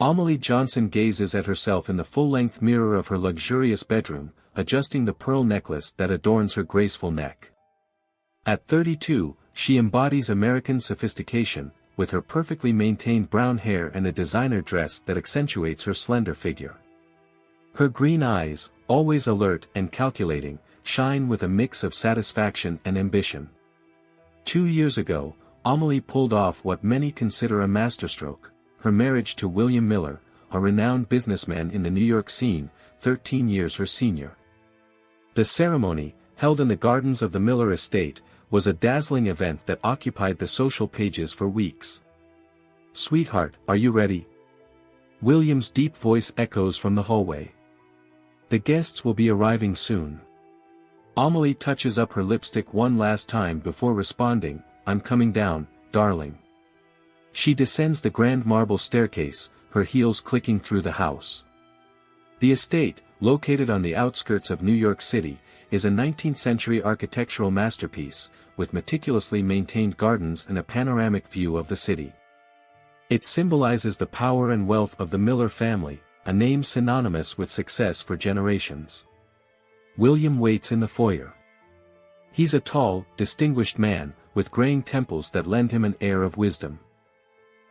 Amelie Johnson gazes at herself in the full-length mirror of her luxurious bedroom, adjusting the pearl necklace that adorns her graceful neck. At 32, she embodies American sophistication, with her perfectly maintained brown hair and a designer dress that accentuates her slender figure. Her green eyes, always alert and calculating, shine with a mix of satisfaction and ambition. 2 years ago, Amelie pulled off what many consider a masterstroke: her marriage to William Miller, a renowned businessman in the New York scene, 13 years her senior. The ceremony, held in the gardens of the Miller estate, was a dazzling event that occupied the social pages for weeks. "Sweetheart, are you ready?" William's deep voice echoes from the hallway. "The guests will be arriving soon." Amelie touches up her lipstick one last time before responding, "I'm coming down, darling." She descends the grand marble staircase, her heels clicking through the house. The estate, located on the outskirts of New York City, is a 19th-century architectural masterpiece, with meticulously maintained gardens and a panoramic view of the city. It symbolizes the power and wealth of the Miller family, a name synonymous with success for generations. William waits in the foyer. He's a tall, distinguished man, with graying temples that lend him an air of wisdom.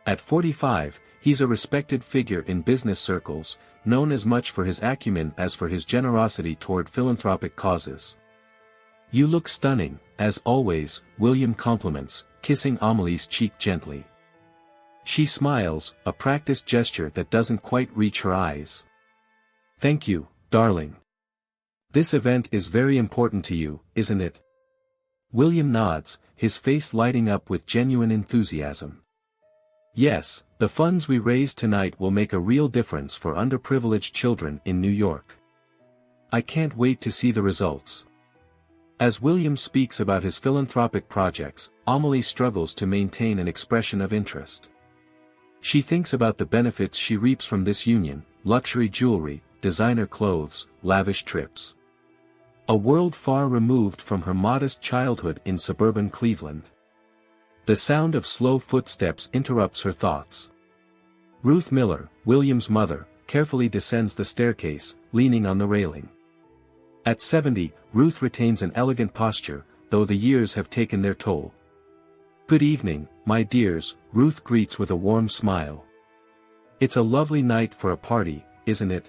At 45, he's a respected figure in business circles, known as much for his acumen as for his generosity toward philanthropic causes. "You look stunning, as always," William compliments, kissing Amelie's cheek gently. She smiles, a practiced gesture that doesn't quite reach her eyes. "Thank you, darling. This event is very important to you, isn't it?" William nods, his face lighting up with genuine enthusiasm. "Yes, the funds we raise tonight will make a real difference for underprivileged children in New York. I can't wait to see the results." As William speaks about his philanthropic projects, Amelie struggles to maintain an expression of interest. She thinks about the benefits she reaps from this union: luxury jewelry, designer clothes, lavish trips. A world far removed from her modest childhood in suburban Cleveland. The sound of slow footsteps interrupts her thoughts. Ruth Miller, William's mother, carefully descends the staircase, leaning on the railing. At 70, Ruth retains an elegant posture, though the years have taken their toll. "Good evening, my dears," Ruth greets with a warm smile. "It's a lovely night for a party, isn't it?"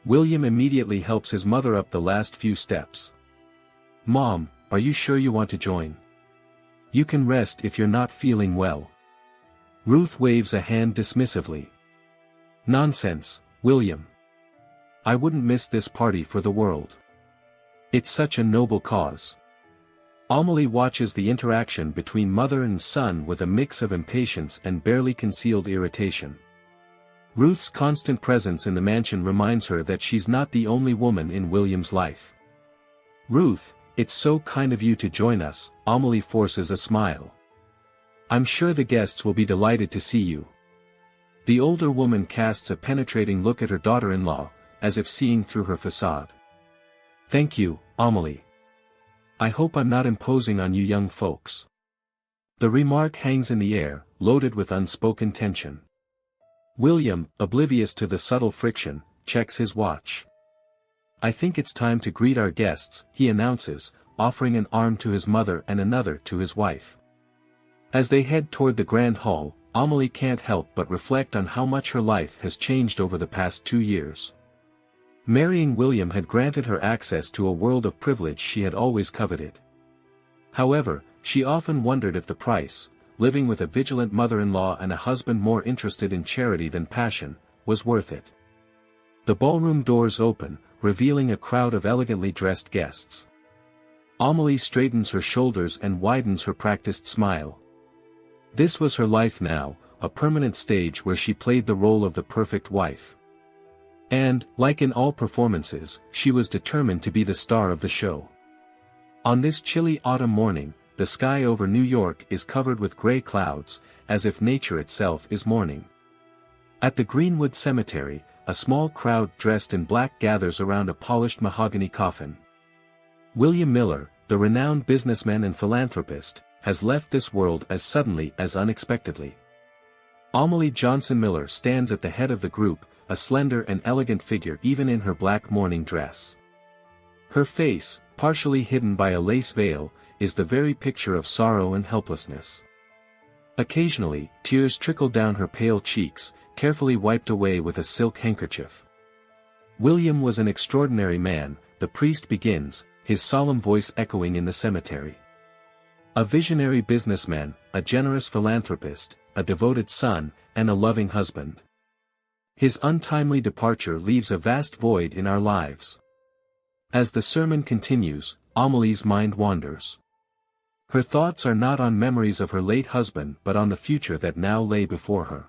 William immediately helps his mother up the last few steps. "Mom, are you sure you want to join? You can rest if you're not feeling well." Ruth waves a hand dismissively. "Nonsense, William. I wouldn't miss this party for the world. It's such a noble cause." Amelie watches the interaction between mother and son with a mix of impatience and barely concealed irritation. Ruth's constant presence in the mansion reminds her that she's not the only woman in William's life. "Ruth, it's so kind of you to join us," Amelie forces a smile. "I'm sure the guests will be delighted to see you." The older woman casts a penetrating look at her daughter-in-law, as if seeing through her facade. "Thank you, Amelie. I hope I'm not imposing on you young folks." The remark hangs in the air, loaded with unspoken tension. William, oblivious to the subtle friction, checks his watch. "I think it's time to greet our guests," he announces, offering an arm to his mother and another to his wife. As they head toward the grand hall, Amelie can't help but reflect on how much her life has changed over the past 2 years. Marrying William had granted her access to a world of privilege she had always coveted. However, she often wondered if the price, living with a vigilant mother-in-law and a husband more interested in charity than passion, was worth it. The ballroom doors open, revealing a crowd of elegantly dressed guests. Amelie straightens her shoulders and widens her practiced smile. This was her life now, a permanent stage where she played the role of the perfect wife. And, like in all performances, she was determined to be the star of the show. On this chilly autumn morning, the sky over New York is covered with gray clouds, as if nature itself is mourning. At the Greenwood Cemetery, a small crowd dressed in black gathers around a polished mahogany coffin. William Miller, the renowned businessman and philanthropist, has left this world as suddenly as unexpectedly. Amelie Johnson Miller stands at the head of the group, a slender and elegant figure even in her black mourning dress. Her face, partially hidden by a lace veil, is the very picture of sorrow and helplessness. Occasionally, tears trickle down her pale cheeks, carefully wiped away with a silk handkerchief. William was an extraordinary man, the priest begins, his solemn voice echoing in the cemetery. A visionary businessman, a generous philanthropist, a devoted son, and a loving husband. His untimely departure leaves a vast void in our lives. As the sermon continues, Amelie's mind wanders. Her thoughts are not on memories of her late husband but on the future that now lay before her.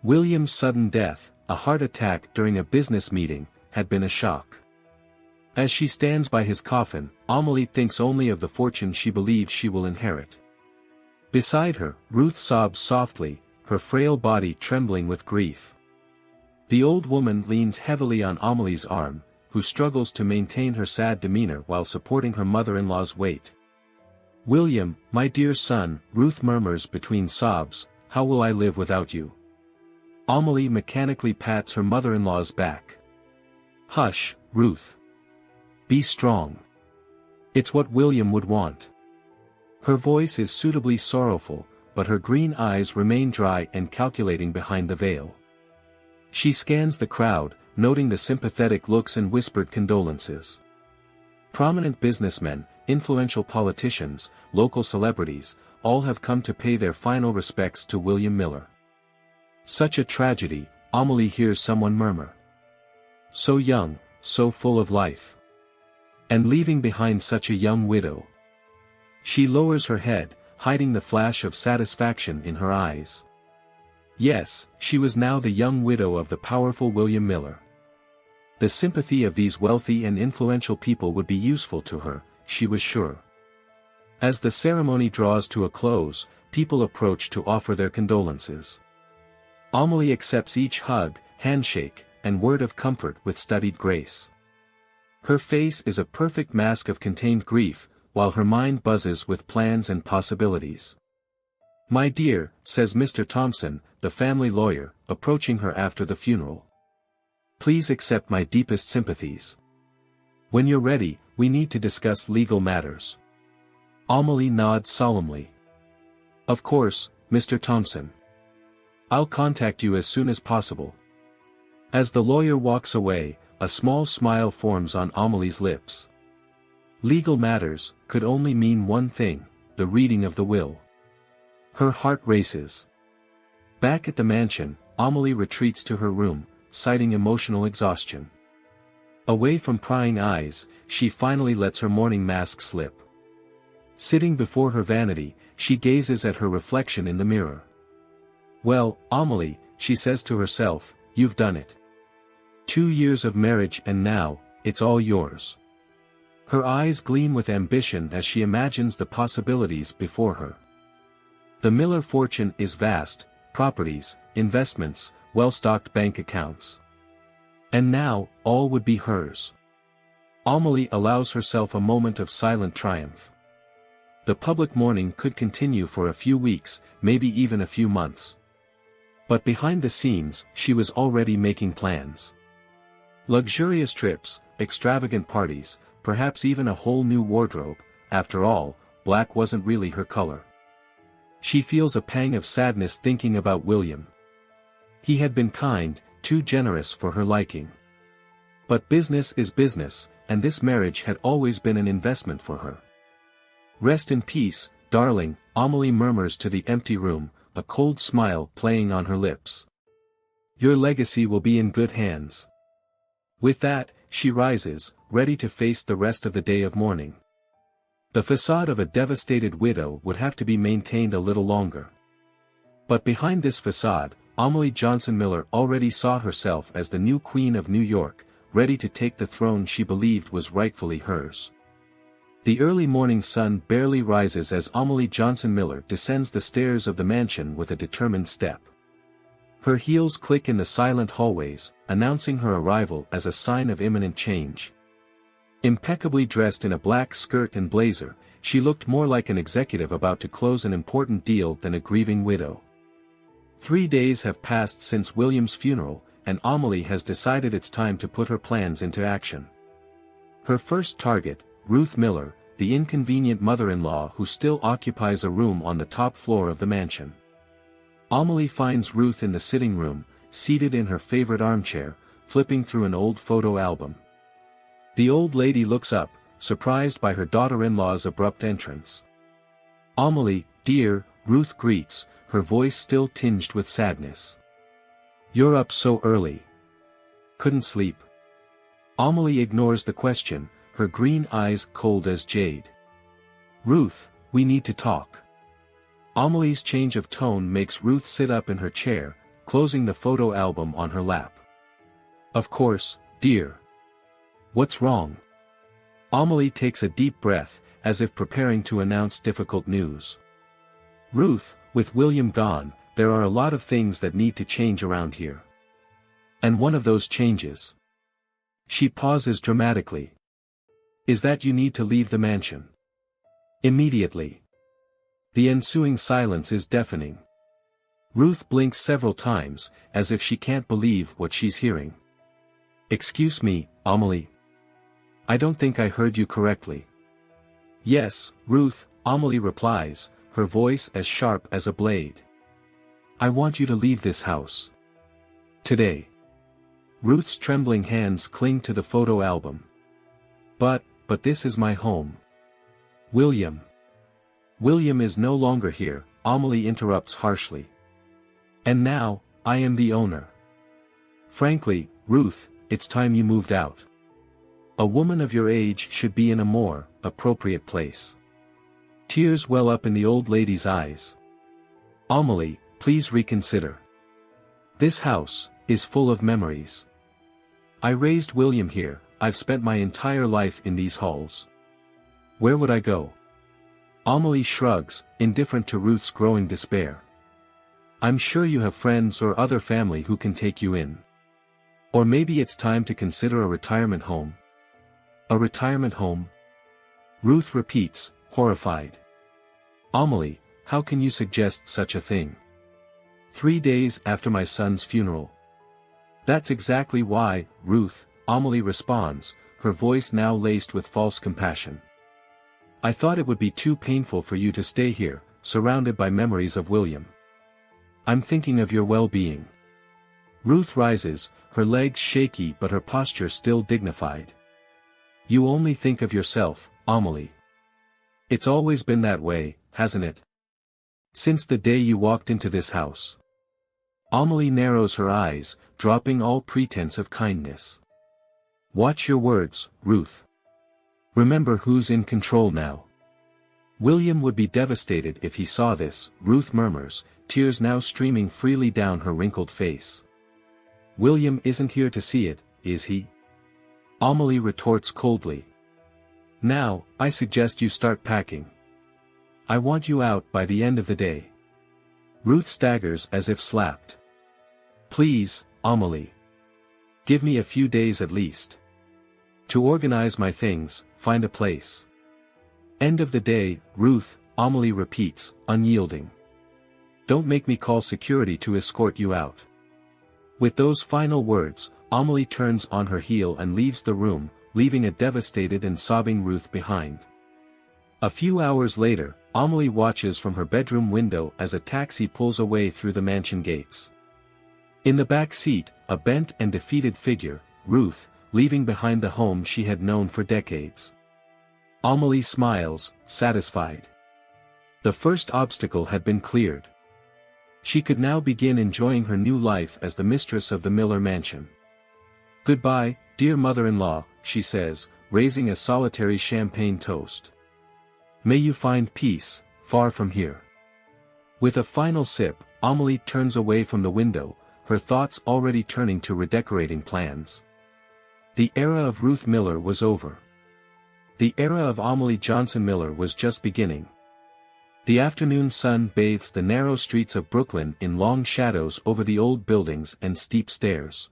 William's sudden death, a heart attack during a business meeting, had been a shock. As she stands by his coffin, Amelie thinks only of the fortune she believes she will inherit. Beside her, Ruth sobs softly, her frail body trembling with grief. The old woman leans heavily on Amelie's arm, who struggles to maintain her sad demeanor while supporting her mother-in-law's weight. "William, my dear son," Ruth murmurs between sobs, "how will I live without you?" Amelie mechanically pats her mother-in-law's back. "Hush, Ruth. Be strong. It's what William would want." Her voice is suitably sorrowful, but her green eyes remain dry and calculating behind the veil. She scans the crowd, noting the sympathetic looks and whispered condolences. Prominent businessmen, influential politicians, local celebrities, all have come to pay their final respects to William Miller. "Such a tragedy," Amelie hears someone murmur. "So young, so full of life. And leaving behind such a young widow." She lowers her head, hiding the flash of satisfaction in her eyes. Yes, she was now the young widow of the powerful William Miller. The sympathy of these wealthy and influential people would be useful to her, she was sure. As the ceremony draws to a close, people approach to offer their condolences. Amelie accepts each hug, handshake, and word of comfort with studied grace. Her face is a perfect mask of contained grief, while her mind buzzes with plans and possibilities. "My dear," says Mr. Thompson, the family lawyer, approaching her after the funeral. "Please accept my deepest sympathies. When you're ready, we need to discuss legal matters." Amelie nods solemnly. "Of course, Mr. Thompson. I'll contact you as soon as possible." As the lawyer walks away, a small smile forms on Amelie's lips. Legal matters could only mean one thing, the reading of the will. Her heart races. Back at the mansion, Amelie retreats to her room, citing emotional exhaustion. Away from prying eyes, she finally lets her mourning mask slip. Sitting before her vanity, she gazes at her reflection in the mirror. "Well, Amelie," she says to herself, "you've done it. 2 years of marriage and now, it's all yours." Her eyes gleam with ambition as she imagines the possibilities before her. The Miller fortune is vast, properties, investments, well-stocked bank accounts. And now, all would be hers. Amelie allows herself a moment of silent triumph. The public mourning could continue for a few weeks, maybe even a few months. But behind the scenes, she was already making plans. Luxurious trips, extravagant parties, perhaps even a whole new wardrobe. After all, black wasn't really her color. She feels a pang of sadness thinking about William. He had been kind, too generous for her liking. But business is business, and this marriage had always been an investment for her. "Rest in peace, darling," Amelie murmurs to the empty room, a cold smile playing on her lips. "Your legacy will be in good hands." With that, she rises, ready to face the rest of the day of mourning. The facade of a devastated widow would have to be maintained a little longer. But behind this facade, Amelie Johnson Miller already saw herself as the new Queen of New York, ready to take the throne she believed was rightfully hers. The early morning sun barely rises as Amelie Johnson Miller descends the stairs of the mansion with a determined step. Her heels click in the silent hallways, announcing her arrival as a sign of imminent change. Impeccably dressed in a black skirt and blazer, she looked more like an executive about to close an important deal than a grieving widow. 3 days have passed since William's funeral, and Amelie has decided it's time to put her plans into action. Her first target, Ruth Miller, the inconvenient mother-in-law who still occupies a room on the top floor of the mansion. Amelie finds Ruth in the sitting room, seated in her favorite armchair, flipping through an old photo album. The old lady looks up, surprised by her daughter-in-law's abrupt entrance. "Amelie, dear," Ruth greets, her voice still tinged with sadness. "You're up so early. Couldn't sleep?" Amelie ignores the question, her green eyes cold as jade. "Ruth, we need to talk." Amelie's change of tone makes Ruth sit up in her chair, closing the photo album on her lap. "Of course, dear. What's wrong?" Amelie takes a deep breath, as if preparing to announce difficult news. "Ruth, with William gone, there are a lot of things that need to change around here. And one of those changes." She pauses dramatically. "Is that you need to leave the mansion. Immediately." The ensuing silence is deafening. Ruth blinks several times, as if she can't believe what she's hearing. "Excuse me, Amelie. I don't think I heard you correctly." "Yes, Ruth," Amelie replies, her voice as sharp as a blade. "I want you to leave this house. Today." Ruth's trembling hands cling to the photo album. But this is my home. William. William is no longer here," Amelie interrupts harshly. "And now, I am the owner. Frankly, Ruth, it's time you moved out. A woman of your age should be in a more appropriate place." Tears well up in the old lady's eyes. "Amelie, please reconsider. This house is full of memories. I raised William here, I've spent my entire life in these halls. Where would I go?" Amelie shrugs, indifferent to Ruth's growing despair. "I'm sure you have friends or other family who can take you in. Or maybe it's time to consider a retirement home." "A retirement home?" Ruth repeats, horrified. "Amelie, how can you suggest such a thing? 3 days after my son's funeral." "That's exactly why, Ruth," Amelie responds, her voice now laced with false compassion. "I thought it would be too painful for you to stay here, surrounded by memories of William. I'm thinking of your well-being." Ruth rises, her legs shaky but her posture still dignified. "You only think of yourself, Amelie. It's always been that way, hasn't it? Since the day you walked into this house." Amelie narrows her eyes, dropping all pretense of kindness. "Watch your words, Ruth. Remember who's in control now." "William would be devastated if he saw this," Ruth murmurs, tears now streaming freely down her wrinkled face. "William isn't here to see it, is he?" Amelie retorts coldly. "Now, I suggest you start packing. I want you out by the end of the day." Ruth staggers as if slapped. "Please, Amelie. Give me a few days at least. To organize my things, find a place." "End of the day, Ruth," Amelie repeats, unyielding. "Don't make me call security to escort you out." With those final words, Amelie turns on her heel and leaves the room, leaving a devastated and sobbing Ruth behind. A few hours later, Amelie watches from her bedroom window as a taxi pulls away through the mansion gates. In the back seat, a bent and defeated figure, Ruth, leaving behind the home she had known for decades. Amelie smiles, satisfied. The first obstacle had been cleared. She could now begin enjoying her new life as the mistress of the Miller mansion. "Goodbye, dear mother-in-law," she says, raising a solitary champagne toast. "May you find peace, far from here." With a final sip, Amelie turns away from the window, her thoughts already turning to redecorating plans. The era of Ruth Miller was over. The era of Amelie Johnson Miller was just beginning. The afternoon sun bathes the narrow streets of Brooklyn in long shadows over the old buildings and steep stairs.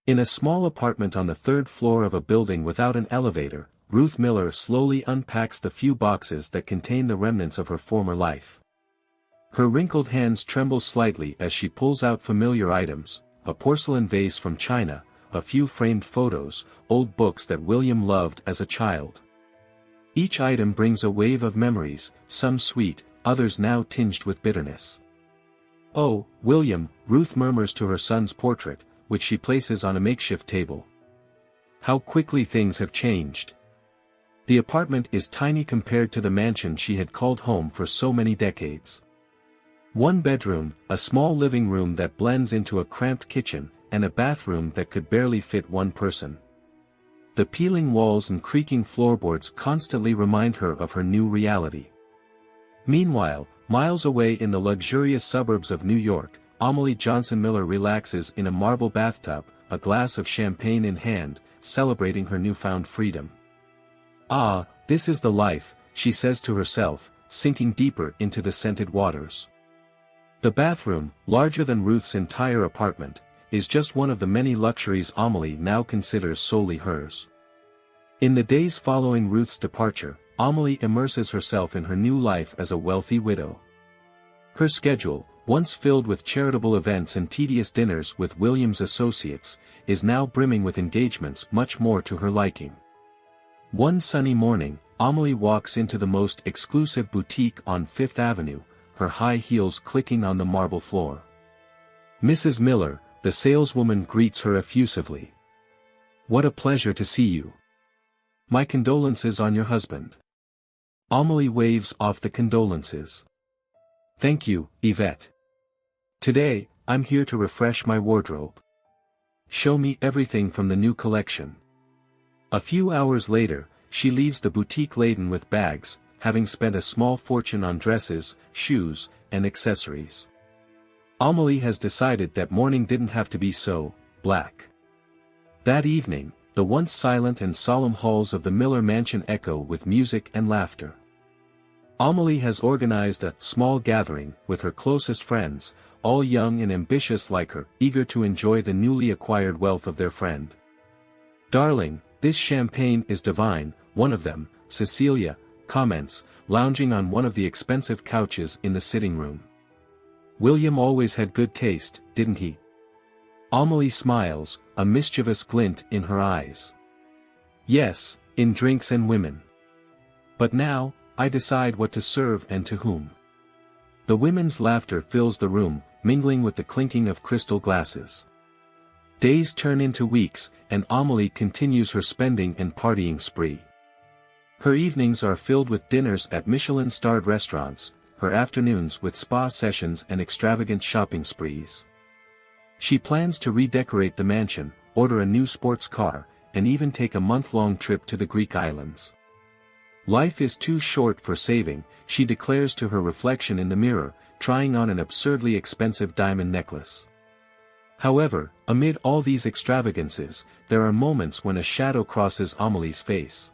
In a small apartment on the third floor of a building without an elevator, Ruth Miller slowly unpacks the few boxes that contain the remnants of her former life. Her wrinkled hands tremble slightly as she pulls out familiar items, a porcelain vase from China, a few framed photos, old books that William loved as a child. Each item brings a wave of memories, some sweet, others now tinged with bitterness. "Oh, William," Ruth murmurs to her son's portrait, which she places on a makeshift table. "How quickly things have changed." The apartment is tiny compared to the mansion she had called home for so many decades. One bedroom, a small living room that blends into a cramped kitchen, and a bathroom that could barely fit one person. The peeling walls and creaking floorboards constantly remind her of her new reality. Meanwhile, miles away in the luxurious suburbs of New York, Amelie Johnson Miller relaxes in a marble bathtub, a glass of champagne in hand, celebrating her newfound freedom. "Ah, this is the life," she says to herself, sinking deeper into the scented waters. The bathroom, larger than Ruth's entire apartment, is just one of the many luxuries Amelie now considers solely hers. In the days following Ruth's departure, Amelie immerses herself in her new life as a wealthy widow. Her schedule, once filled with charitable events and tedious dinners with William's associates, is now brimming with engagements much more to her liking. One sunny morning, Amelie walks into the most exclusive boutique on Fifth Avenue, her high heels clicking on the marble floor. "Mrs. Miller," the saleswoman greets her effusively. "What a pleasure to see you. My condolences on your husband." Amelie waves off the condolences. "Thank you, Yvette. Today, I'm here to refresh my wardrobe. Show me everything from the new collection." A few hours later, she leaves the boutique laden with bags, having spent a small fortune on dresses, shoes, and accessories. Amelie has decided that mourning didn't have to be so black. That evening, the once silent and solemn halls of the Miller mansion echo with music and laughter. Amelie has organized a small gathering with her closest friends, all young and ambitious like her, eager to enjoy the newly acquired wealth of their friend. "Darling, this champagne is divine," one of them, Cecilia, comments, lounging on one of the expensive couches in the sitting room. "William always had good taste, didn't he?" Amelie smiles, a mischievous glint in her eyes. "Yes, in drinks and women. But now, I decide what to serve and to whom." The women's laughter fills the room, mingling with the clinking of crystal glasses. Days turn into weeks, and Amelie continues her spending and partying spree. Her evenings are filled with dinners at Michelin-starred restaurants, her afternoons with spa sessions and extravagant shopping sprees. She plans to redecorate the mansion, order a new sports car, and even take a month-long trip to the Greek islands. Life is too short for saving, she declares to her reflection in the mirror, trying on an absurdly expensive diamond necklace. However, amid all these extravagances, there are moments when a shadow crosses Amelie's face.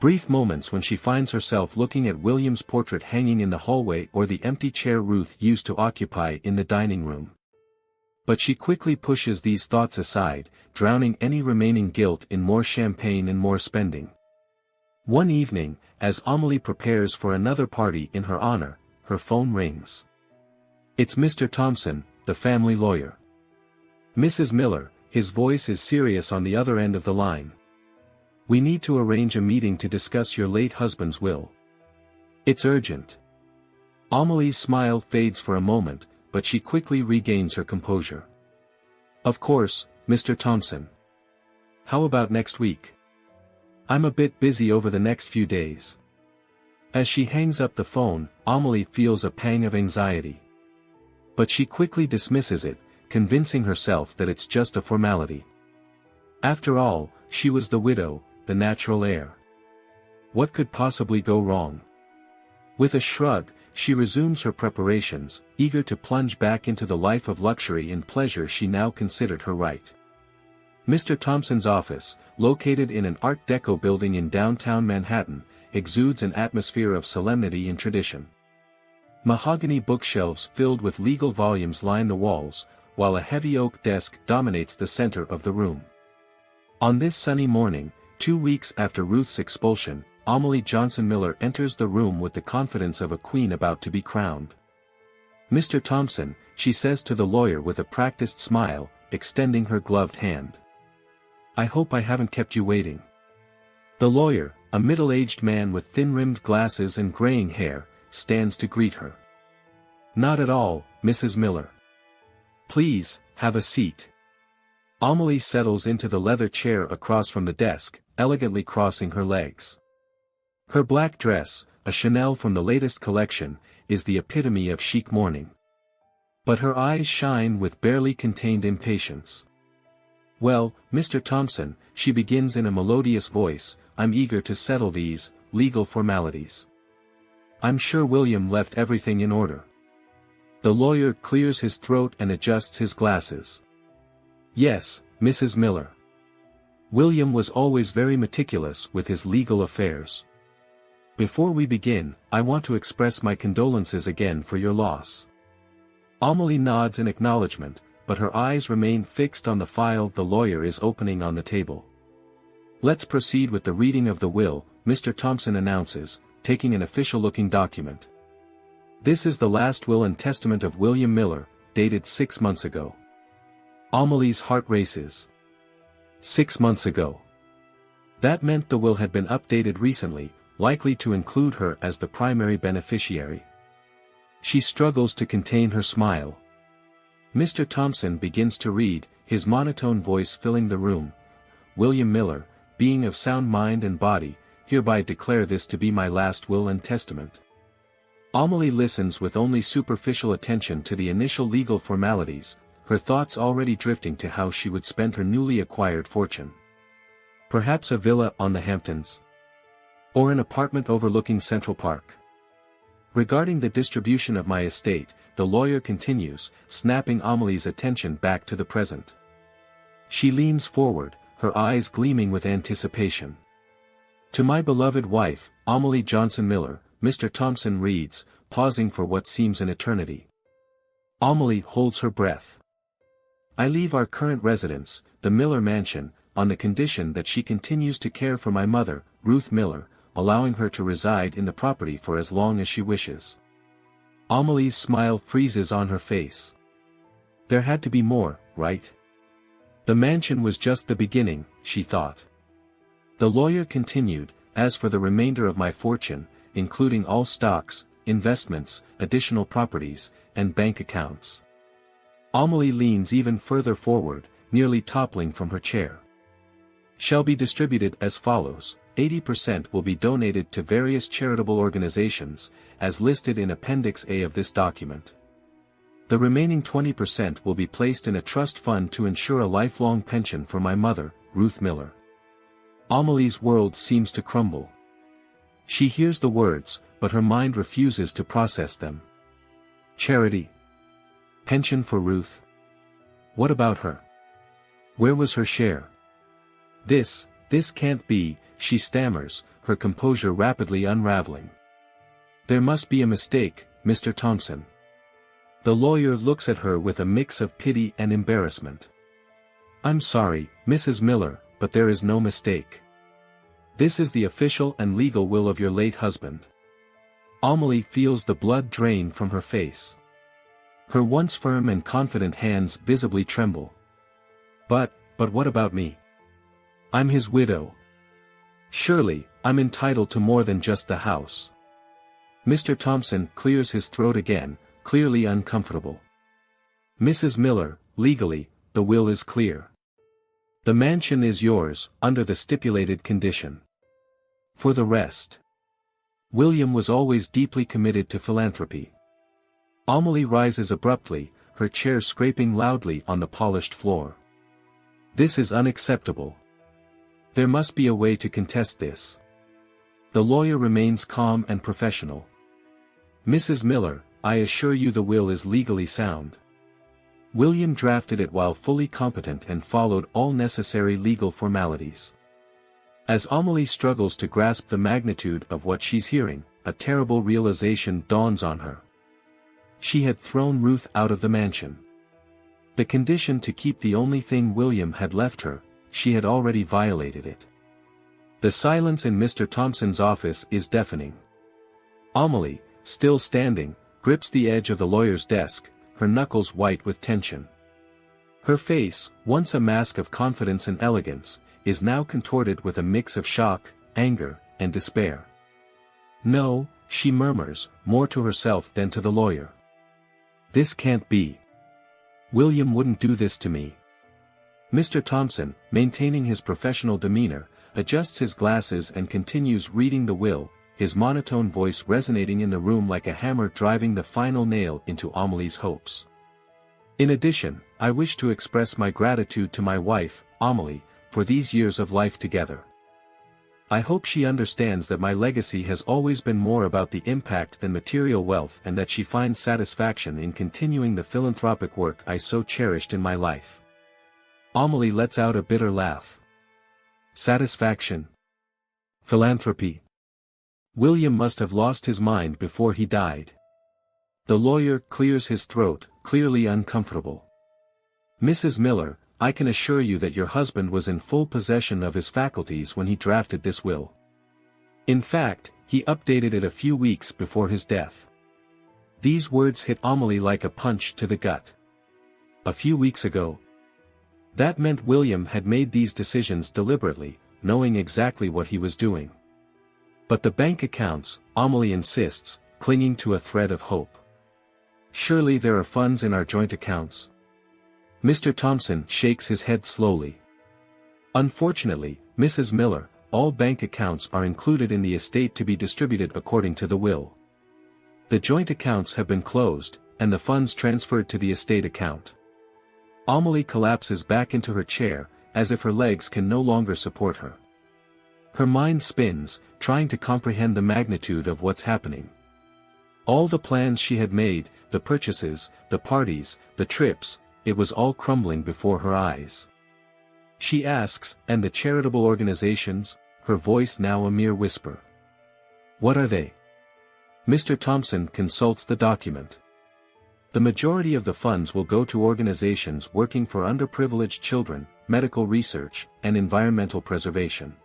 Brief moments when she finds herself looking at William's portrait hanging in the hallway or the empty chair Ruth used to occupy in the dining room. But she quickly pushes these thoughts aside, drowning any remaining guilt in more champagne and more spending. One evening, as Amelie prepares for another party in her honor, her phone rings. It's Mr. Thompson, the family lawyer. "Mrs. Miller," his voice is serious on the other end of the line. "We need to arrange a meeting to discuss your late husband's will. It's urgent." Amelie's smile fades for a moment, but she quickly regains her composure. "Of course, Mr. Thompson. How about next week? I'm a bit busy over the next few days." As she hangs up the phone, Amelie feels a pang of anxiety. But she quickly dismisses it, convincing herself that it's just a formality. After all, she was the widow, the natural heir. What could possibly go wrong? With a shrug, she resumes her preparations, eager to plunge back into the life of luxury and pleasure she now considered her right. Mr. Thompson's office, located in an Art Deco building in downtown Manhattan, exudes an atmosphere of solemnity and tradition. Mahogany bookshelves filled with legal volumes line the walls, while a heavy oak desk dominates the center of the room. On this sunny morning, 2 weeks after Ruth's expulsion, Amelie Johnson Miller enters the room with the confidence of a queen about to be crowned. Mr. Thompson, she says to the lawyer with a practiced smile, extending her gloved hand. I hope I haven't kept you waiting. The lawyer, a middle-aged man with thin-rimmed glasses and graying hair, stands to greet her. Not at all, Mrs. Miller. Please, have a seat. Amelie settles into the leather chair across from the desk, elegantly crossing her legs. Her black dress, a Chanel from the latest collection, is the epitome of chic mourning. But her eyes shine with barely contained impatience. Well, Mr. Thompson, she begins in a melodious voice, I'm eager to settle these legal formalities. I'm sure William left everything in order. The lawyer clears his throat and adjusts his glasses. Yes, Mrs. Miller. William was always very meticulous with his legal affairs. Before we begin, I want to express my condolences again for your loss. Amelie nods in acknowledgement, but her eyes remain fixed on the file the lawyer is opening on the table. Let's proceed with the reading of the will, Mr. Thompson announces, taking an official-looking document. This is the last will and testament of William Miller, dated 6 months ago. Amelie's heart races. 6 months ago. That meant the will had been updated recently, likely to include her as the primary beneficiary. She struggles to contain her smile. Mr. Thompson begins to read, his monotone voice filling the room. William Miller, being of sound mind and body, hereby declare this to be my last will and testament. Amelie listens with only superficial attention to the initial legal formalities, her thoughts already drifting to how she would spend her newly acquired fortune. Perhaps a villa on the Hamptons? Or an apartment overlooking Central Park? Regarding the distribution of my estate, the lawyer continues, snapping Amelie's attention back to the present. She leans forward, her eyes gleaming with anticipation. To my beloved wife, Amelie Johnson Miller, Mr. Thompson reads, pausing for what seems an eternity. Amelie holds her breath. I leave our current residence, the Miller mansion, on the condition that she continues to care for my mother, Ruth Miller, allowing her to reside in the property for as long as she wishes. Amelie's smile freezes on her face. There had to be more, right? The mansion was just the beginning, she thought. The lawyer continued, as for the remainder of my fortune, including all stocks, investments, additional properties, and bank accounts. Amelie leans even further forward, nearly toppling from her chair. Shall be distributed as follows. 80% will be donated to various charitable organizations, as listed in Appendix A of this document. The remaining 20% will be placed in a trust fund to ensure a lifelong pension for my mother, Ruth Miller. Amelie's world seems to crumble. She hears the words, but her mind refuses to process them. Charity. Pension for Ruth. What about her? Where was her share? This can't be, she stammers, her composure rapidly unraveling. There must be a mistake, Mr. Thompson. The lawyer looks at her with a mix of pity and embarrassment. I'm sorry, Mrs. Miller, but there is no mistake. This is the official and legal will of your late husband. Amelie feels the blood drain from her face. Her once firm and confident hands visibly tremble. But what about me? I'm his widow. Surely, I'm entitled to more than just the house. Mr. Thompson clears his throat again, clearly uncomfortable. Mrs. Miller, legally, the will is clear. The mansion is yours, under the stipulated condition. For the rest. William was always deeply committed to philanthropy. Amelie rises abruptly, her chair scraping loudly on the polished floor. This is unacceptable. There must be a way to contest this. The lawyer remains calm and professional. Mrs. Miller, I assure you the will is legally sound. William drafted it while fully competent and followed all necessary legal formalities. As Amelie struggles to grasp the magnitude of what she's hearing, a terrible realization dawns on her. She had thrown Ruth out of the mansion. The condition to keep the only thing William had left her, she had already violated it. The silence in Mr. Thompson's office is deafening. Amelie, still standing, grips the edge of the lawyer's desk, her knuckles white with tension. Her face, once a mask of confidence and elegance, is now contorted with a mix of shock, anger, and despair. "No," she murmurs, more to herself than to the lawyer. "This can't be. William wouldn't do this to me." Mr. Thompson, maintaining his professional demeanor, adjusts his glasses and continues reading the will, his monotone voice resonating in the room like a hammer driving the final nail into Amelie's hopes. "In addition, I wish to express my gratitude to my wife, Amelie, for these years of life together. I hope she understands that my legacy has always been more about the impact than material wealth and that she finds satisfaction in continuing the philanthropic work I so cherished in my life." Amelie lets out a bitter laugh. Satisfaction? Philanthropy? William must have lost his mind before he died. The lawyer clears his throat, clearly uncomfortable. "Mrs. Miller, I can assure you that your husband was in full possession of his faculties when he drafted this will. In fact, he updated it a few weeks before his death." These words hit Amelie like a punch to the gut. A few weeks ago. That meant William had made these decisions deliberately, knowing exactly what he was doing. But the bank accounts, Amelie insists, clinging to a thread of hope. "Surely there are funds in our joint accounts?" Mr. Thompson shakes his head slowly. "Unfortunately, Mrs. Miller, all bank accounts are included in the estate to be distributed according to the will. The joint accounts have been closed, and the funds transferred to the estate account." Amelie collapses back into her chair, as if her legs can no longer support her. Her mind spins, trying to comprehend the magnitude of what's happening. All the plans she had made, the purchases, the parties, the trips, it was all crumbling before her eyes. She asks, "And the charitable organizations?" her voice now a mere whisper. "What are they?" Mr. Thompson consults the document. "The majority of the funds will go to organizations working for underprivileged children, medical research, and environmental preservation.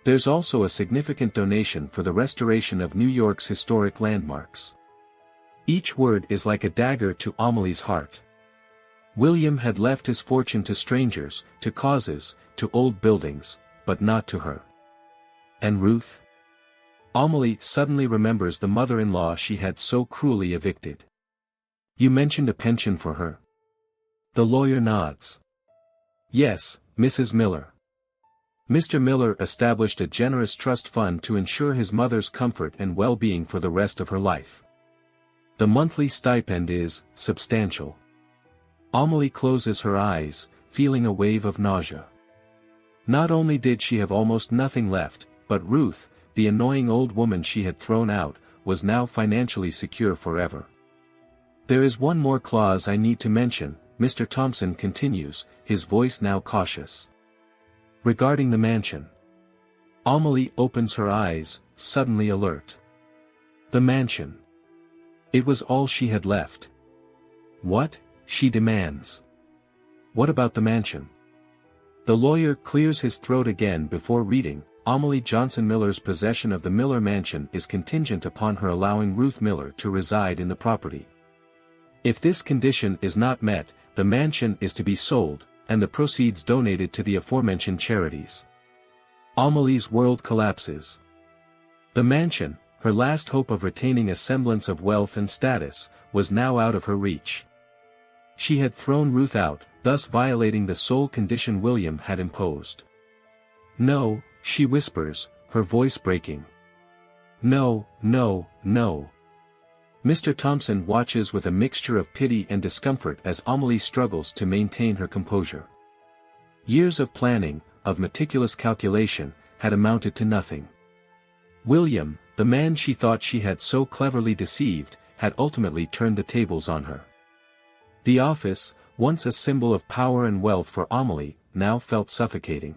There's also a significant donation for the restoration of New York's historic landmarks." Each word is like a dagger to Amelie's heart. William had left his fortune to strangers, to causes, to old buildings, but not to her. And Ruth? Amelie suddenly remembers the mother-in-law she had so cruelly evicted. "You mentioned a pension for her?" The lawyer nods. "Yes, Mrs. Miller. Mr. Miller established a generous trust fund to ensure his mother's comfort and well-being for the rest of her life. The monthly stipend is substantial." Amelie closes her eyes, feeling a wave of nausea. Not only did she have almost nothing left, but Ruth, the annoying old woman she had thrown out, was now financially secure forever. "There is one more clause I need to mention," Mr. Thompson continues, his voice now cautious. "Regarding the mansion." Amelie opens her eyes, suddenly alert. The mansion. It was all she had left. "What?" she demands. "What about the mansion?" The lawyer clears his throat again before reading, "Amelie Johnson Miller's possession of the Miller mansion is contingent upon her allowing Ruth Miller to reside in the property. If this condition is not met, the mansion is to be sold, and the proceeds donated to the aforementioned charities." Amelie's world collapses. The mansion, her last hope of retaining a semblance of wealth and status, was now out of her reach. She had thrown Ruth out, thus violating the sole condition William had imposed. "No," she whispers, her voice breaking. "No, no, no." Mr. Thompson watches with a mixture of pity and discomfort as Amelie struggles to maintain her composure. Years of planning, of meticulous calculation, had amounted to nothing. William, the man she thought she had so cleverly deceived, had ultimately turned the tables on her. The office, once a symbol of power and wealth for Amelie, now felt suffocating.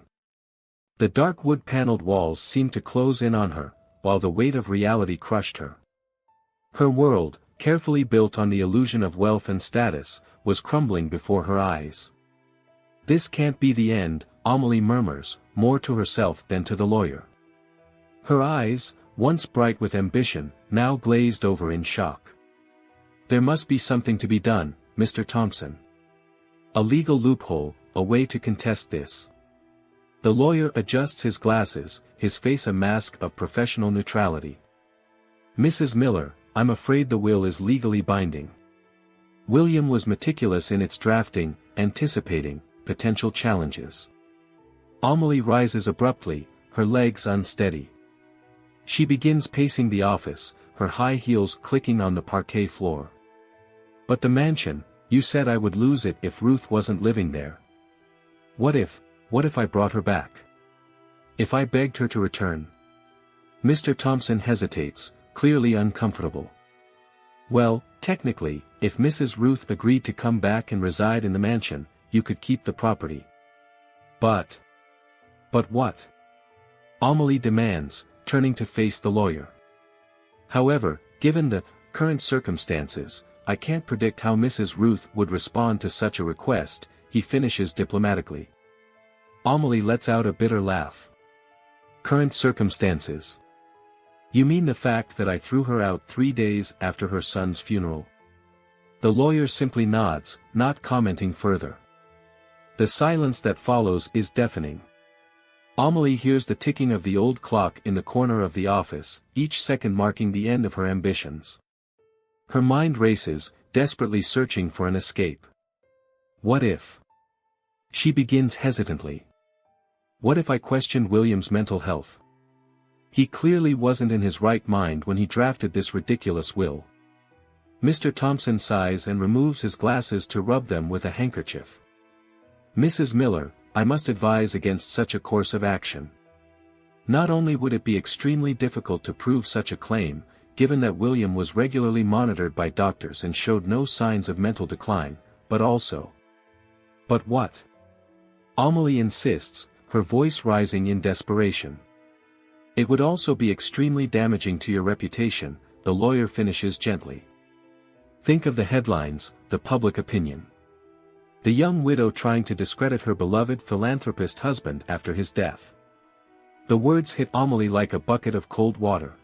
The dark wood-paneled walls seemed to close in on her, while the weight of reality crushed her. Her world, carefully built on the illusion of wealth and status, was crumbling before her eyes. "This can't be the end," Amelie murmurs, more to herself than to the lawyer. Her eyes, once bright with ambition, now glazed over in shock. There must be something to be done, Mr. Thompson. A legal loophole, a way to contest this. The lawyer adjusts his glasses, his face a mask of professional neutrality. Mrs. Miller, I'm afraid the will is legally binding. William was meticulous in its drafting, anticipating potential challenges. Amelie rises abruptly, her legs unsteady. She begins pacing the office, her high heels clicking on the parquet floor. But the mansion, you said I would lose it if Ruth wasn't living there. What if I brought her back? If I begged her to return? Mr. Thompson hesitates, clearly uncomfortable. Well, technically, if Mrs. Ruth agreed to come back and reside in the mansion, you could keep the property. But what? Amelie demands, turning to face the lawyer. However, given the current circumstances, I can't predict how Mrs. Ruth would respond to such a request, he finishes diplomatically. Amelie lets out a bitter laugh. Current circumstances? You mean the fact that I threw her out 3 days after her son's funeral? The lawyer simply nods, not commenting further. The silence that follows is deafening. Amelie hears the ticking of the old clock in the corner of the office, each second marking the end of her ambitions. Her mind races, desperately searching for an escape. What if? She begins hesitantly. What if I questioned William's mental health? He clearly wasn't in his right mind when he drafted this ridiculous will. Mr. Thompson sighs and removes his glasses to rub them with a handkerchief. Mrs. Miller, I must advise against such a course of action. Not only would it be extremely difficult to prove such a claim, given that William was regularly monitored by doctors and showed no signs of mental decline, but also. But what? Amelie insists, her voice rising in desperation. It would also be extremely damaging to your reputation, the lawyer finishes gently. Think of the headlines, the public opinion. The young widow trying to discredit her beloved philanthropist husband after his death. The words hit Amelie like a bucket of cold water.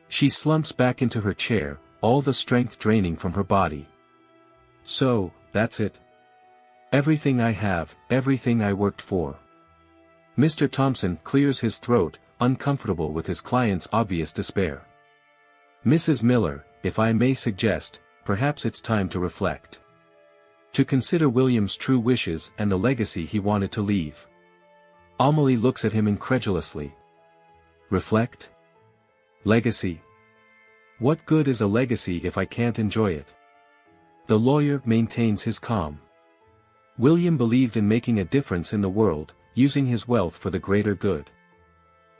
She slumps back into her chair, all the strength draining from her body. So, that's it. Everything I have, everything I worked for. Mr. Thompson clears his throat, uncomfortable with his client's obvious despair. Mrs. Miller, if I may suggest, perhaps it's time to reflect. To consider William's true wishes and the legacy he wanted to leave. Amelie looks at him incredulously. Reflect? Legacy? What good is a legacy if I can't enjoy it? The lawyer maintains his calm. William believed in making a difference in the world, using his wealth for the greater good.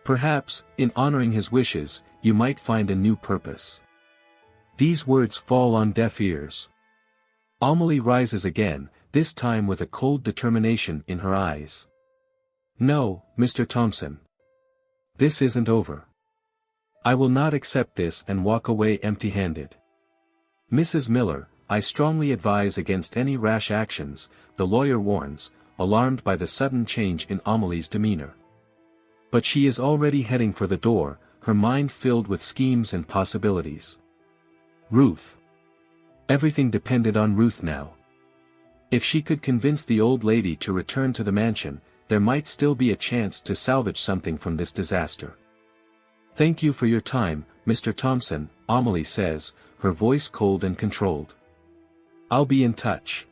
Perhaps, in honoring his wishes, you might find a new purpose. These words fall on deaf ears. Amelie rises again, this time with a cold determination in her eyes. No, Mr. Thompson. This isn't over. I will not accept this and walk away empty-handed. Mrs. Miller, I strongly advise against any rash actions, the lawyer warns, alarmed by the sudden change in Amelie's demeanor. But she is already heading for the door, her mind filled with schemes and possibilities. Ruth. Everything depended on Ruth now. If she could convince the old lady to return to the mansion, there might still be a chance to salvage something from this disaster. Thank you for your time, Mr. Thompson, Amelie says, her voice cold and controlled. I'll be in touch.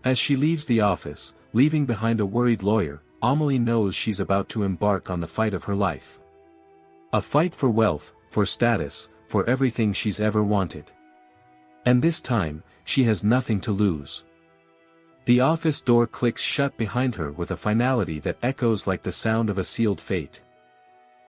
As she leaves the office, leaving behind a worried lawyer, Amelie knows she's about to embark on the fight of her life. A fight for wealth, for status, for everything she's ever wanted. And this time, she has nothing to lose. The office door clicks shut behind her with a finality that echoes like the sound of a sealed fate.